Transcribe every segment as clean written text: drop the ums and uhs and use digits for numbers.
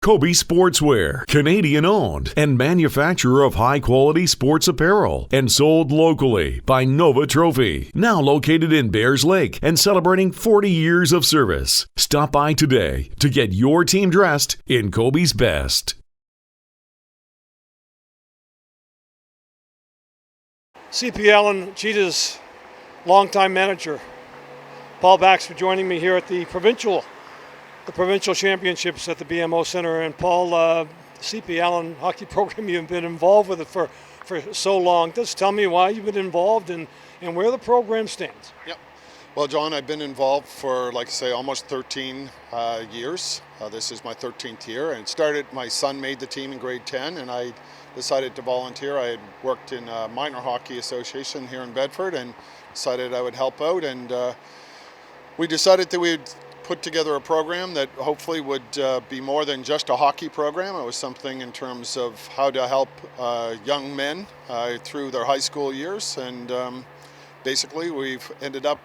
Kobe Sportswear, Canadian owned and manufacturer of high quality sports apparel and sold locally by Nova Trophy. Now located in Bears Lake and celebrating 40 years of service. Stop by today to get your team dressed in Kobe's best. CP Allen Cheetahs longtime manager Paul Baxter joining me here at the provincial championships at the BMO Center. And Paul, CP Allen hockey program, you've been involved with it for so long. Just tell me why you've been involved and where the program stands. Yep. Well, John, I've been involved for, like I say, almost 13 years. This is my 13th year, and it started, my son made the team in grade 10, and I decided to volunteer. I had worked in a minor hockey association here in Bedford and decided I would help out, and we decided that we'd put together a program that hopefully would be more than just a hockey program. It was something in terms of how to help young men through their high school years, and basically we've ended up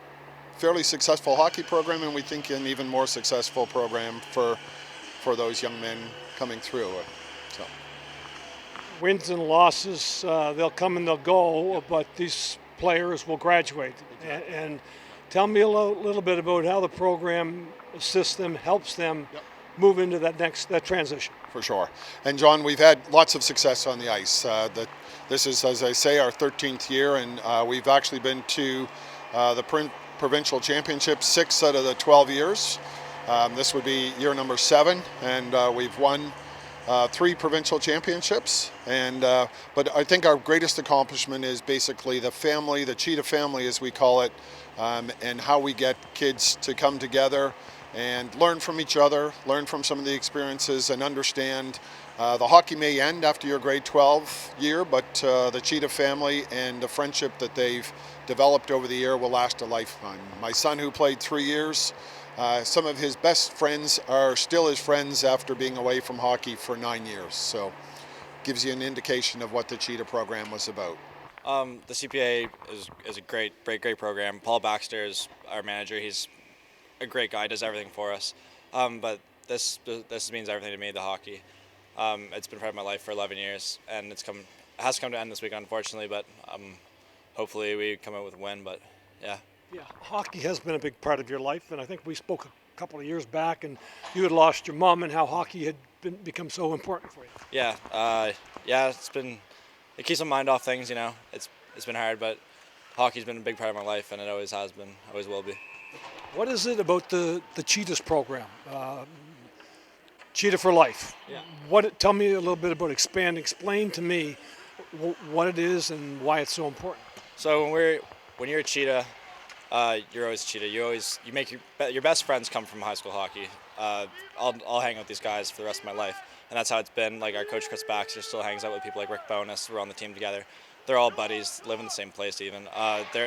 fairly successful hockey program, and we think an even more successful program for those young men coming through. So. Wins and losses, they'll come and they'll go, but these players will graduate. Exactly. And tell me a little bit about how the program assists them, helps them move into that transition. For sure. And John, we've had lots of success on the ice. This is, as I say, our 13th year, and we've actually been to the provincial championships 6 out of the 12 years. This would be year number 7, and we've won 3 provincial championships, but I think our greatest accomplishment is basically the family, the Cheetah family as we call it, and how we get kids to come together and learn from each other, learn from some of the experiences, and understand the hockey may end after your grade 12 year, but the Cheetah family and the friendship that they've developed over the year will last a lifetime. My son, who played 3 years, some of his best friends are still his friends after being away from hockey for 9 years. So gives you an indication of what the Cheetah program was about. The CPA is a great program. Paul Baxter is our manager. He's a great guy, does everything for us. But this means everything to me, the hockey. It's been part of my life for 11 years, and it has come to end this week, unfortunately, but hopefully we come out with a win, but yeah. Yeah, hockey has been a big part of your life, and I think we spoke a couple of years back, and you had lost your mom, and how hockey had become so important for you. Yeah, it keeps my mind off things, you know. It's been hard, but hockey's been a big part of my life, and it always has been, always will be. What is it about the Cheetahs program? Cheetah for Life. Yeah. Tell me a little bit about explain to me what it is and why it's so important. So when you're a Cheetah, you're always a Cheetah. You make your best friends come from high school hockey. I'll hang out with these guys for the rest of my life, and that's how it's been. Like our coach Chris Baxter still hangs out with people like Rick Bonus. We're on the team together. They're all buddies, live in the same place even.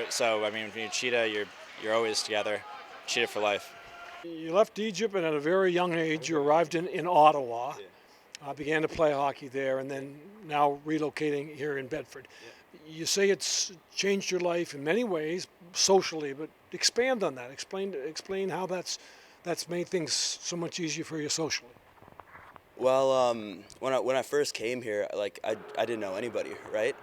So I mean, when you're Cheetah, you're always together. Cheetah for life. You left Egypt, and at a very young age, you arrived in Ottawa. Yeah. Began to play hockey there, and then now relocating here in Bedford. Yeah. You say it's changed your life in many ways, socially, but expand on that. Explain how that's made things so much easier for you socially. Well, when I first came here, like I didn't know anybody, right?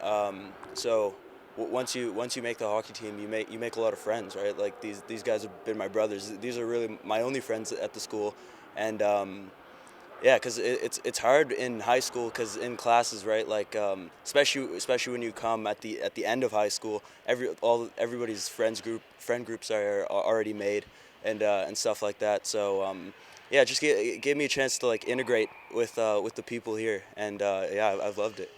So once you make the hockey team, you make a lot of friends, right? Like these guys have been my brothers. These are really my only friends at the school, and yeah, because it's hard in high school, because in classes, right? Like especially when you come at the end of high school, everybody's friend groups are already made, and stuff like that. So yeah, it just gave me a chance to like integrate with the people here, and yeah, I've loved it.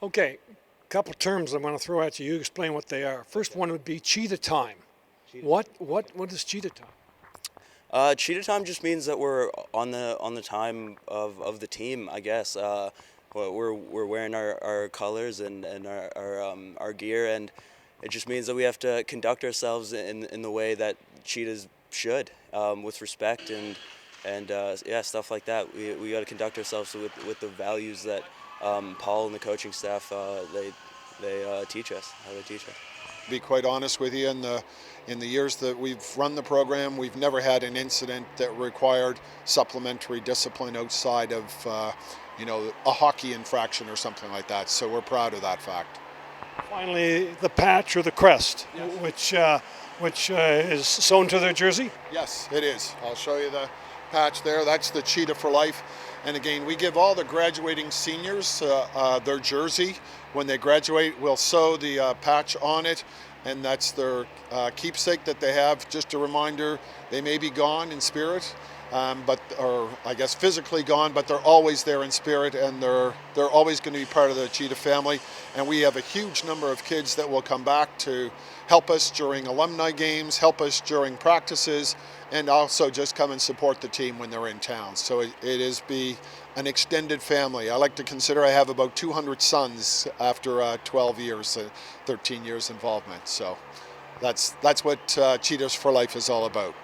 Okay, a couple terms I'm going to throw at you. You explain what they are. First one would be Cheetah Time. What is Cheetah Time? Cheetah Time just means that we're on the time of the team, I guess. We're wearing our colors and our gear, and it just means that we have to conduct ourselves in the way that Cheetahs should, with respect and yeah, stuff like that. We got to conduct ourselves with the values that Paul and the coaching staff they teach us, how they teach us. be quite honest with you. In the years that we've run the program, we've never had an incident that required supplementary discipline outside of a hockey infraction or something like that. So we're proud of that fact. Finally, the patch or the crest, which is sewn to their jersey. Yes, it is. I'll show you the patch there. That's the Cheetah for life. And again, we give all the graduating seniors their jersey. When they graduate, we'll sew the patch on it, and that's their keepsake that they have. Just a reminder, they may be gone in spirit, or I guess physically gone, but they're always there in spirit, and they're always going to be part of the Cheetah family. And we have a huge number of kids that will come back to help us during alumni games, help us during practices, and also just come and support the team when they're in town. So it is an extended family. I like to consider I have about 200 sons after 12 years, 13 years involvement. So that's what Cheetahs for Life is all about.